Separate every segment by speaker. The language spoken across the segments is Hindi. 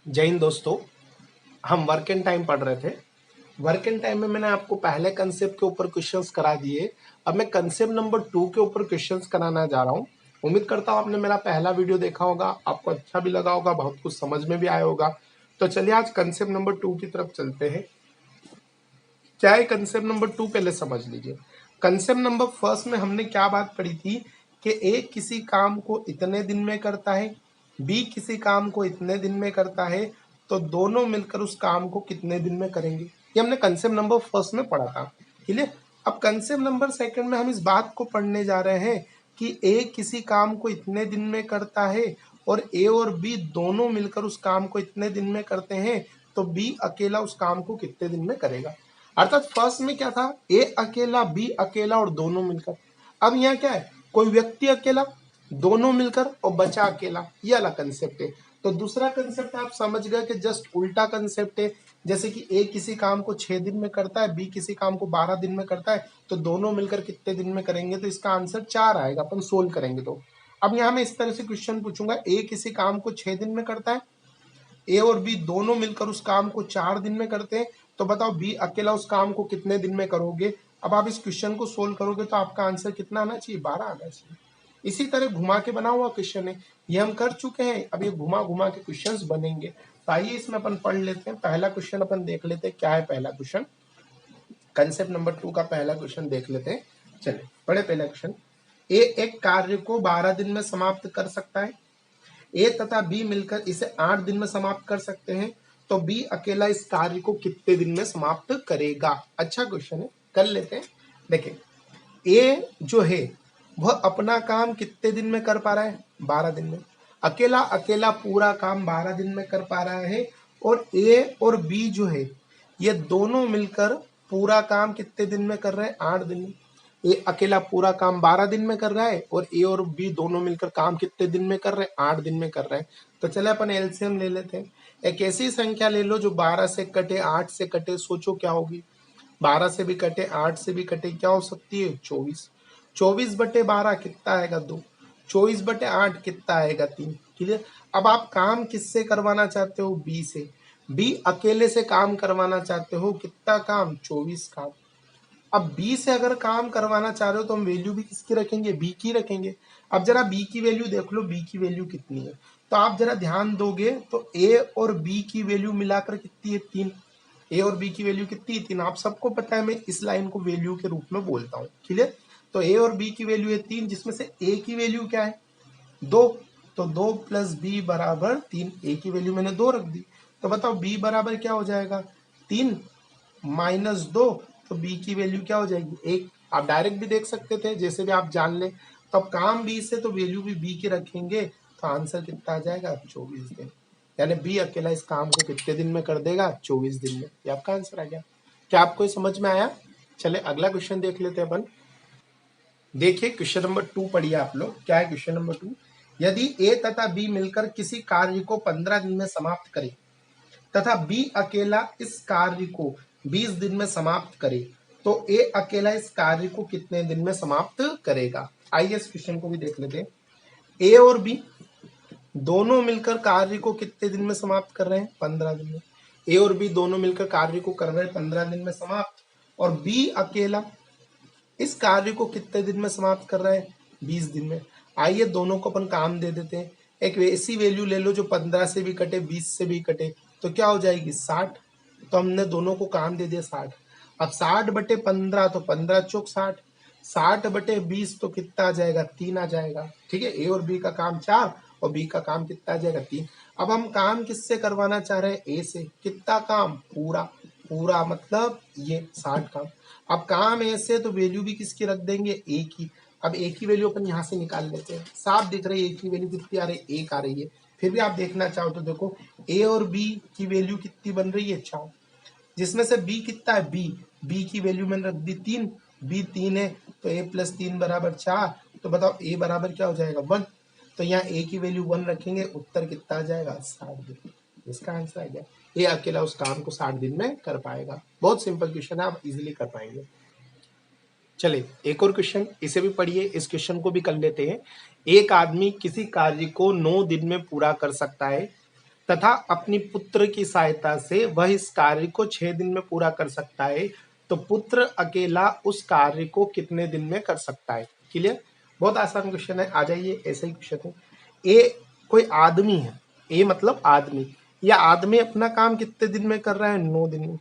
Speaker 1: जय हिंद दोस्तों। हम वर्क एंड टाइम पढ़ रहे थे। वर्क एंड टाइम में मैंने आपको पहले कंसेप्ट के ऊपर क्वेश्चंस करा दिए। अब मैं कंसेप्ट नंबर 2 के ऊपर क्वेश्चंस कराना जा रहा हूँ। उम्मीद करता हूँ आपने मेरा पहला वीडियो देखा होगा, आपको अच्छा भी लगा होगा, बहुत कुछ समझ में भी आया होगा। तो चलिए आज कंसेप्ट नंबर 2 की तरफ चलते हैं। क्या है कंसेप्ट नंबर 2, पहले समझ लीजिए। कंसेप्ट नंबर फर्स्ट में हमने क्या बात पढ़ी थी कि ए किसी काम को इतने दिन में करता है, बी किसी काम को इतने दिन में करता है, तो दोनों मिलकर उस काम को कितने दिन में करेंगे। ये हमने कंसेप्ट नंबर फर्स्ट में पढ़ा था। क्लियर। अब कंसेप्ट नंबर सेकंड में हम इस बात को पढ़ने जा रहे हैं कि ए किसी काम को इतने दिन में करता है और ए और बी दोनों मिलकर उस काम को इतने दिन में करते हैं, तो बी अकेला उस काम को कितने दिन में करेगा। अर्थात फर्स्ट में क्या था, ए अकेला, बी अकेला और दोनों मिलकर। अब यहाँ क्या है, कोई व्यक्ति अकेला, दोनों मिलकर और बचा अकेला, ये अलग कंसेप्ट है। तो दूसरा कंसेप्ट आप समझ गए कि जस्ट उल्टा कंसेप्ट है। जैसे कि ए किसी काम को 6 दिन में करता है, बी किसी काम को 12 दिन में करता है, तो दोनों मिलकर कितने दिन में करेंगे, तो इसका आंसर 4 आएगा अपन सोल्व करेंगे तो। अब यहाँ मैं इस तरह से क्वेश्चन पूछूंगा, ए किसी काम को 6 दिन में करता है, ए और बी दोनों मिलकर उस काम को 4 दिन में करते हैं, तो बताओ बी अकेला उस काम को कितने दिन में करोगे। अब आप इस क्वेश्चन को सोल्व करोगे तो आपका आंसर कितना आना चाहिए, 12 आना चाहिए। इसी तरह घुमा के बना हुआ क्वेश्चन है, ये हम कर चुके हैं। अब ये घुमा घुमा के क्वेश्चंस बनेंगे, तो आइए इसमें अपन पढ़ लेते हैं। पहला क्वेश्चन अपन देख लेते हैं, क्या है पहला क्वेश्चन। कंसेप्ट नंबर 2 का पहला क्वेश्चन देख लेते हैं। चलिए पढ़े पहला क्वेश्चन। ए एक कार्य को 12 दिन में समाप्त कर सकता है, ए तथा बी मिलकर इसे 8 दिन में समाप्त कर सकते हैं, तो बी अकेला इस कार्य को कितने दिन में समाप्त करेगा। अच्छा क्वेश्चन है, कर लेते हैं। देखिए ए जो है वह अपना काम कितने दिन में कर पा रहा है, 12 दिन में। अकेला अकेला पूरा काम 12 दिन में कर पा रहा है। और ए और बी जो है ये दोनों मिलकर पूरा काम कितने दिन में कर रहे हैं, 8 दिन में। ए अकेला पूरा काम 12 दिन में कर रहा है और ए और बी दोनों मिलकर काम कितने दिन में कर रहे हैं, 8 दिन में कर रहे हैं। तो चले अपन एलसीएम ले लेते हैं। एक ऐसी संख्या ले लो जो 12 से कटे, 8 से कटे, सोचो क्या होगी। 12 से भी कटे, 8 से भी कटे, क्या हो सकती है, 24। 24/12 कितना आएगा, 2। 24/8 कितना आएगा, 3। क्लियर। अब आप काम किससे करवाना चाहते हो, बी से। बी अकेले से काम करवाना चाहते हो, कितना काम, 24 काम। अब बी से अगर काम करवाना चाह रहे हो तो हम वैल्यू भी किसकी रखेंगे, बी की रखेंगे। अब जरा बी की वैल्यू देख लो, बी की वैल्यू कितनी है। तो आप जरा ध्यान दोगे तो ए और बी की वैल्यू मिलाकर कितनी है, 3। ए और बी की वैल्यू कितनी है, 3। आप सबको पता है मैं इस लाइन को वैल्यू के रूप में बोलता हूँ। क्लियर। तो ए और बी की वैल्यू है 3, जिसमें से ए की वैल्यू क्या है, 2। तो 2 प्लस बी बराबर 3। ए की वैल्यू मैंने 2 रख दी। तो बताओ बी बराबर क्या हो जाएगा, 3 माइनस 2। तो बी की वैल्यू क्या हो जाएगी, 1। आप डायरेक्ट भी देख सकते थे, जैसे भी आप जान ले। तो अब काम बी से तो वैल्यू भी बी की रखेंगे, तो आंसर कितना आ जाएगा, 24 दिन। यानी बी अकेला इस काम को कितने दिन में कर देगा, 24 दिन में। ये आपका आंसर आ गया। क्या आपको ये समझ में आया। चले अगला क्वेश्चन देख लेते हैं अपन। देखिए क्वेश्चन नंबर 2 पढ़िए आप लोग। क्या है क्वेश्चन नंबर 2। यदि ए तथा बी मिलकर किसी कार्य को 15 दिन में समाप्त करे तथा बी अकेला इस कार्य को 20 दिन में समाप्त करे, तो ए अकेला इस कार्य को कितने दिन में समाप्त करेगा। आइए इस क्वेश्चन को भी देख लेते हैं। ए और बी दोनों मिलकर कार्य को कितने दिन में समाप्त कर रहे हैं, 15 दिन में। ए और बी दोनों मिलकर कार्य को कर रहे हैं 15 दिन में समाप्त, और बी अकेला इस कार्य को कितने दिन में समाप्त कर रहा है, 20 दिन में। आइए दोनों को अपन काम दे देते हैं। एक ऐसी वैल्यू ले लो जो 15 से भी कटे, 20 से भी कटे, तो क्या हो जाएगी, 60। तो हमने दोनों को काम दे दिया 60। अब 60/15, तो 15 चौक 60। 60/20 तो कितना आ जाएगा, 3 आ जाएगा। ठीक है। ए और बी का काम 4 और बी का काम कितना आ जाएगा, 3। अब हम काम किससे करवाना चाह रहे हैं, ए से। कितना काम, पूरा। पूरा मतलब ये 60 काम। अब काम ऐसे तो वैल्यू भी किसकी रख देंगे, ए की। अब ए की वैल्यू अपन यहाँ से निकाल लेते हैं। साफ दिख रही है ए की वैल्यू कितनी आ रही है, 1 आ रही है। फिर भी आप देखना चाहो तो देखो ए और बी की वैल्यू कितनी बन रही है, 4। जिसमें से बी कितना है, बी की वैल्यू मैंने रख दी 3। बी 3 है, तो ए प्लस 3 बराबर 4। तो बताओ ए बराबर क्या हो जाएगा, 1। तो यहाँ ए की वैल्यू 1 रखेंगे, उत्तर कितना आ जाएगा, 60 दिन। इसका आंसर आ गया। ये अकेला उस काम को 60 दिन में कर पाएगा। बहुत सिंपल क्वेश्चन है, आप इजीली कर पाएंगे। चलिए एक और क्वेश्चन, इसे भी पढ़िए। इस क्वेश्चन को भी कर लेते हैं। एक आदमी किसी कार्य को 9 दिन में पूरा कर सकता है, तथा अपनी पुत्र की सहायता से वह इस कार्य को 6 दिन में पूरा कर सकता है, तो पुत्र अकेला उस कार्य को कितने दिन में कर सकता है। क्लियर? बहुत आसान क्वेश्चन है, आ जाइए ऐसे ही क्वेश्चन है। ए कोई आदमी है, ए मतलब आदमी, या आदमी अपना काम कितने दिन में कर रहा है, 9 दिन में।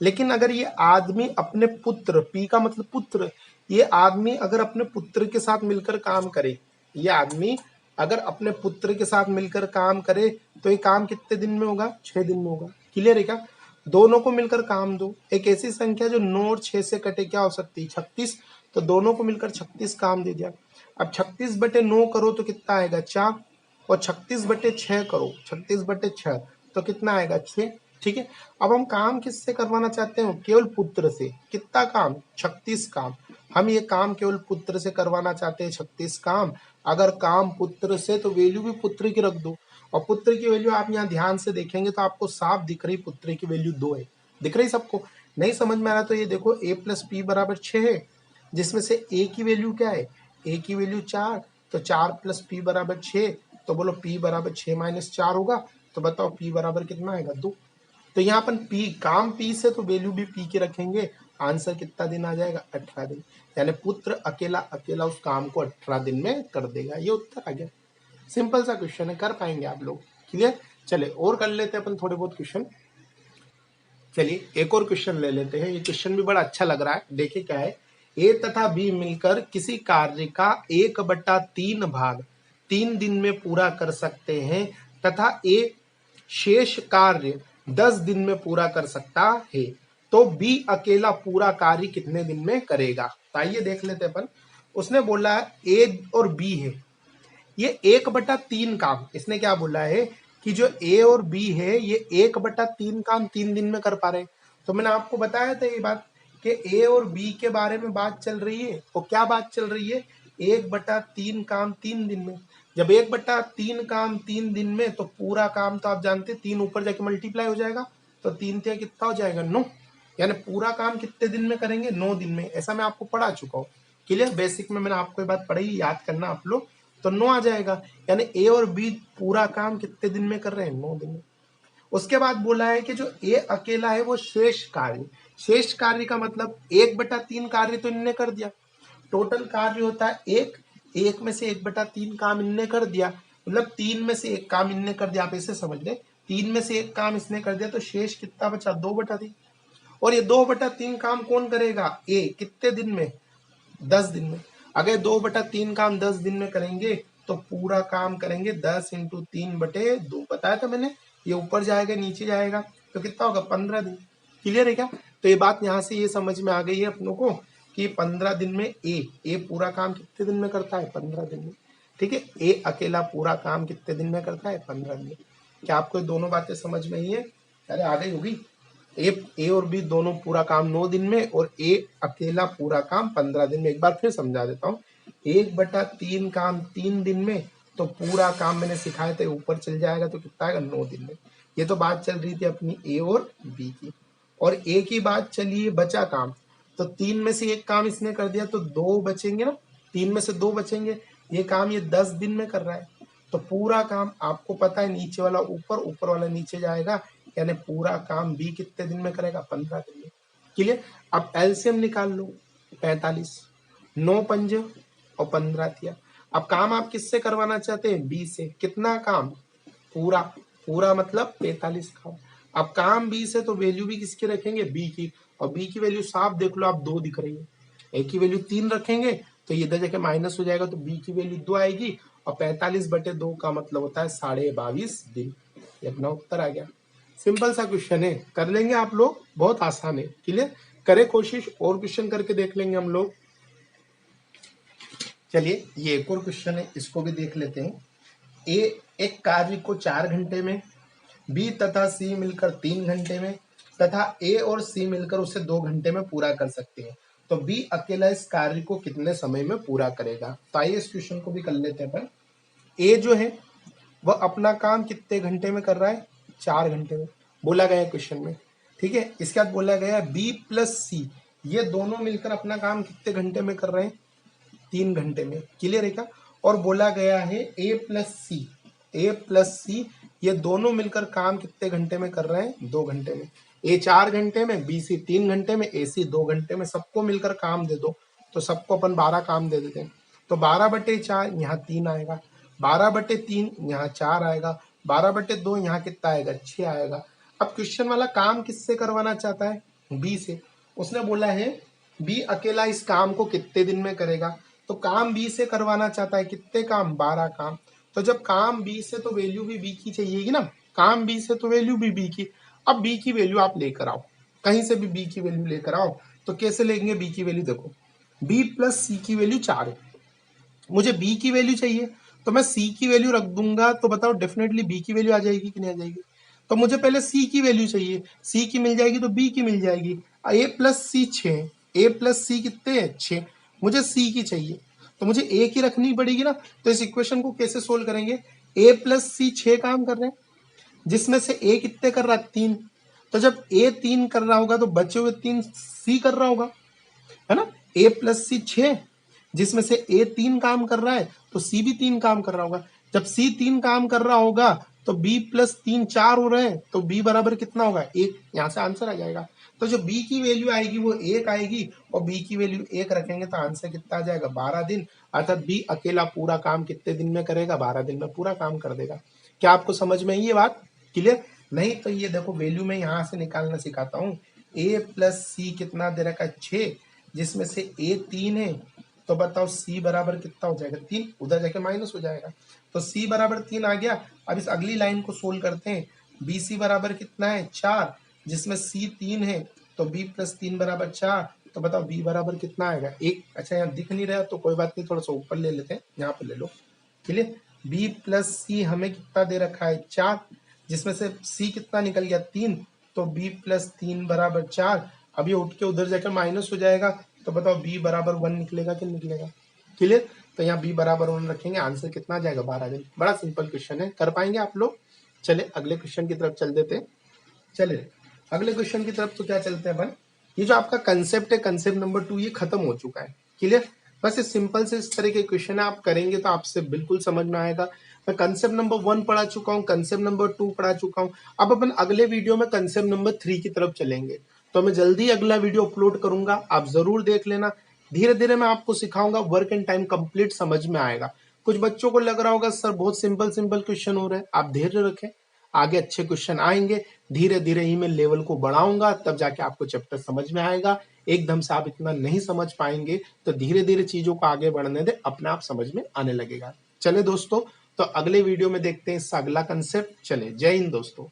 Speaker 1: लेकिन अगर ये आदमी अपने पुत्र, पी का मतलब पुत्र, ये आदमी अगर अपने पुत्र के साथ मिलकर काम करे, ये आदमी अगर अपने पुत्र के साथ मिलकर काम करे, तो ये काम कितने दिन में होगा, 6 दिन में होगा। क्लियर है क्या? दोनों को मिलकर काम दो, एक ऐसी संख्या जो 9 और 6 से कटे, क्या हो सकती है, 36, तो दोनों को मिलकर 36 काम दे दिया। अब 36/9 करो तो कितना आएगा, 4, और 36/6 करो, 36/6 तो कितना आएगा, 6। ठीक है, अब हम काम किससे करवाना चाहते हैं, केवल पुत्र से। कितना काम, 36 काम। हम ये काम केवल पुत्र से करवाना चाहते हैं, 36 काम। अगर काम पुत्र से, तो वैल्यू भी पुत्र की रख दो, और पुत्र की वैल्यू आप यहाँ ध्यान से देखेंगे तो आपको साफ दिख रही, पुत्र की वैल्यू 2 है। दिख रही सबको? नहीं समझ में आ रहा तो ये देखो, a + p = 6 है, जिसमें से a की वैल्यू क्या है, a की वैल्यू 4, तो 4 + p = 6, तो बोलो p = 6 - 4 होगा, तो बताओ p बराबर कितना आएगा, 2। तो यहाँ अपन p, काम p से, तो वैल्यू भी p की रखेंगे। आंसर कितना दिन आ जाएगा, 18 दिन। यानी पुत्र अकेला अकेला उस काम को 18 दिन में कर देगा। ये उत्तर आ गया। सिंपल सा क्वेश्चन है, कर पाएंगे आप लोग। क्लियर? चले और कर लेते हैं अपन थोड़े बहुत क्वेश्चन। चलिए एक और क्वेश्चन ले लेते हैं। ये क्वेश्चन भी बड़ा अच्छा लग रहा है, देखिए क्या है। ए तथा बी मिलकर किसी कार्य का 1/3 भाग 3 दिन में पूरा कर सकते हैं, तथा ए शेष कार्य 10 दिन में पूरा कर सकता है, तो बी अकेला पूरा कार्य कितने दिन में करेगा। तो आइए देख लेते हैं अपन। उसने बोला ए और बी है, ये 1/3 काम, इसने क्या बोला है कि जो ए और बी है, ये 1/3 काम 3 दिन में कर पा रहे हैं। तो मैंने आपको बताया था ये बात कि ए और बी के बारे में बात चल रही है, और क्या बात चल रही है, 1/3 काम 3 दिन में। जब 1/3 काम 3 दिन में, तो पूरा काम तो आप जानते हैं 3 ऊपर जाके मल्टीप्लाई हो जाएगा, तो 3 से कितना हो जाएगा, 9। यानी पूरा काम कितने दिन में करेंगे, 9 दिन में। ऐसा मैं आपको पढ़ा चुका हूँ। क्लियर? बेसिक में मैंने आपको ये बात पढ़ाई, याद करना आप लोग, तो 9 आ जाएगा। यानी ए और बी पूरा काम कितने दिन में कर रहे हैं, 9 दिन में। उसके बाद बोला है कि जो ए अकेला है वो शेष कार्य, शेष कार्य का मतलब 1/3 कार्य तो इनने कर दिया। टोटल कार्य होता है एक, एक में से 1/3 काम इनने कर दिया, मतलब 3 में से 1 काम इनने कर दिया। आप ऐसे समझ ले, 3 में से 1 काम इसने कर दिया, तो शेष कितना बचा, 2/3। और ये 2/3 काम कौन करेगा, ए। कितने दिन में, 10 दिन में। अगर 2/3 काम 10 दिन में करेंगे, तो पूरा काम करेंगे 10 × 3/2। बताया था मैंने, ये ऊपर जाएगा नीचे जाएगा, तो कितना होगा, 15 दिन। क्लियर है क्या? तो ये बात यहाँ से ये समझ में आ गई है अपनों को कि 15 दिन में ए पूरा काम कितने दिन में करता है, 15 दिन में। ठीक है, ए अकेला पूरा काम कितने दिन में करता है, 15 दिन में। क्या आपको दोनों बातें समझ में आई है? अरे आ गई होगी। ए और बी दोनों पूरा काम 9 दिन में, और ए अकेला पूरा काम 15 दिन में। एक बार फिर समझा देता हूँ, 1/3 काम 3 दिन में, तो पूरा काम मैंने सिखाया था ऊपर चल जाएगा, तो कितना आएगा, 9 दिन में। ये तो बात चल रही थी अपनी ए और बी की। और ए की बात चलिए, बचा काम, तो 3 में से 1 काम इसने कर दिया, तो 2 बचेंगे ना, 3 में से 2 बचेंगे। ये काम ये 10 दिन में कर रहा है, तो पूरा काम आपको पता है, नीचे वाला ऊपर, ऊपर वाला नीचे जाएगा, यानी पूरा काम बी कितने दिन में करेगा, 15 दिन में। क्लियर? अब एलसीएम निकाल लो, 45, 9 पंजे और 15 दिया। अब काम आप किससे करवाना चाहते हैं, बी से। कितना काम, पूरा, पूरा मतलब 45 काम। अब काम बी से, तो वैल्यू भी किसकी रखेंगे, बी की। और बी की वैल्यू साफ देख लो आप, 2 दिख रही है। ए की वैल्यू 3 रखेंगे, तो ये इधर जाके माइनस हो जाएगा, तो बी की वैल्यू 2 आएगी। और 45/2 का मतलब होता है 22.5 दिन। ये अपना उत्तर आ गया। सिंपल सा क्वेश्चन है, कर लेंगे आप लोग, बहुत आसान है। क्लियर? करें कोशिश, और क्वेश्चन करके देख लेंगे हम लोग। चलिए ये एक और क्वेश्चन है, इसको भी देख लेते हैं। ए एक कार्य को 4 घंटे में, बी तथा सी मिलकर 3 घंटे में, तथा ए और सी मिलकर उसे 2 घंटे में पूरा कर सकते हैं, तो बी अकेला इस कार्य को कितने समय में पूरा करेगा। तो आइए इस क्वेश्चन को भी कर लेते हैं अपन। ए जो है वह अपना काम कितने घंटे में कर रहा है, 4 घंटे में बोला गया है क्वेश्चन में। ठीक है, इसके बाद बोला गया बी प्लस सी, ये दोनों मिलकर अपना काम कितने घंटे में कर रहे हैं, 3 घंटे में। क्लियर है क्या? और बोला गया है ए प्लस सी ये दोनों मिलकर काम कितने घंटे में कर रहे हैं? 2 घंटे में। ए 4 घंटे में, बी सी 3 घंटे में, ए सी 2 घंटे में। सबको मिलकर काम दे दो, तो सबको अपन 12 काम दे देते हैं। तो 12/4 यहाँ 3 आएगा, 12/3 यहाँ 4 आएगा, 12/2 यहाँ कितना आएगा? 6 आएगा। अब क्वेश्चन वाला काम किससे करवाना चाहता है? बी से। उसने बोला है बी अकेला इस काम को कितने दिन में करेगा? तो काम बी से करवाना चाहता है, कितने काम? 12 काम। तो जब काम बी से, तो वैल्यू भी बी की चाहिएगी ना, काम बी से तो वैल्यू भी बी की। अब बी की वैल्यू आप लेकर आओ, कहीं से भी बी की वैल्यू लेकर आओ। तो कैसे लेंगे बी की वैल्यू? देखो, बी प्लस सी की वैल्यू 4 है, मुझे बी की वैल्यू चाहिए, तो मैं सी की वैल्यू रख दूंगा, तो बताओ डेफिनेटली बी की वैल्यू आ जाएगी कि नहीं आ जाएगी? तो मुझे पहले सी की वैल्यू चाहिए, सी की मिल जाएगी तो बी की मिल जाएगी। ए प्लस सी 6, ए प्लस सी कितने हैं? 6। मुझे सी की चाहिए, तो मुझे ए की रखनी पड़ेगी ना। तो इस इक्वेशन को कैसे सोल्व करेंगे? ए प्लस सी 6 काम कर रहे हैं, जिसमें से ए कितने कर रहा है? 3। तो जब ए 3 कर रहा होगा तो बचे हुए 3 सी कर रहा होगा, है ना। ए प्लस सी 6, जिसमें से ए 3 काम कर रहा है, तो सी भी 3 काम कर रहा होगा। जब सी 3 काम कर रहा होगा तो बी प्लस 3 4 हो रहे हैं, तो बी बराबर कितना होगा? 1। यहाँ से आंसर आ जाएगा। तो जो बी की वैल्यू आएगी वो 1 आएगी, और बी की वैल्यू 1 रखेंगे तो आंसर कितना आ जाएगा? 12 दिन। अर्थात बी अकेला पूरा काम कितने दिन में करेगा? 12 दिन में पूरा काम कर देगा। क्या आपको समझ में आई ये बात? क्लियर? नहीं तो ये देखो, वैल्यू में यहाँ से निकालना सिखाता हूँ। ए प्लस सी कितना दे रखा है? 6, जिसमें से ए 3 है, तो बताओ सी बराबर कितना हो जाएगा? 3। उधर जाके माइनस हो जाएगा, तो सी बराबर 3 आ गया। अब इस अगली लाइन को सोल्व करते हैं। बी सी बराबर कितना है? 4, जिसमें सी 3 है, तो बी प्लस 3 बराबर 4। तो बताओ बी बराबर कितना आएगा? 1। अच्छा, यहाँ दिख नहीं रहा तो कोई बात नहीं, थोड़ा सा ऊपर ले लेते हैं, यहाँ पर ले लो। क्लियर? बी प्लस सी हमें कितना दे रखा है? 4, जिसमें से सी कितना निकल गया? 3। तो बी प्लस 3 बराबर 4। अब ये उठ के उधर जाकर माइनस हो जाएगा, तो बताओ बी बराबर 1 निकलेगा कि निकलेगा? क्लियर? तो यहाँ बी बराबर 1 रखेंगे, आंसर कितना आ जाएगा? 12 दिन। बड़ा सिंपल क्वेश्चन है, कर पाएंगे आप लोग? चले अगले क्वेश्चन की तरफ चल देते हैं। चले अगले क्वेश्चन की तरफ, तो क्या चलते हैं अपन? ये जो आपका कंसेप्ट है, कंसेप्ट नंबर 2, ये खत्म हो चुका है। क्लियर? बस ये सिंपल से इस तरह के क्वेश्चन है, आप करेंगे तो आपसे बिल्कुल समझ में आएगा। मैं कंसेप्ट नंबर 1 पढ़ा चुका हूँ, कंसेप्ट नंबर 2 पढ़ा चुका हूँ। अब अपन अगले वीडियो में कंसेप्ट नंबर 3 की तरफ चलेंगे, तो मैं जल्दी अगला वीडियो अपलोड करूंगा, आप जरूर देख लेना। धीरे धीरे मैं आपको सिखाऊंगा, वर्क एंड टाइम कंप्लीट समझ में आएगा। कुछ बच्चों को लग रहा होगा सर बहुत सिंपल सिंपल क्वेश्चन हो रहे हैं, आप धैर्य रखें, आगे अच्छे क्वेश्चन आएंगे। धीरे धीरे ही मैं लेवल को बढ़ाऊंगा, तब जाके आपको चैप्टर समझ में आएगा। एकदम से आप इतना नहीं समझ पाएंगे, तो धीरे धीरे चीजों को आगे बढ़ने दे, अपने आप समझ में आने लगेगा। चले दोस्तों, तो अगले वीडियो में देखते हैं इसका अगला कंसेप्ट। चले, जय हिंद दोस्तों।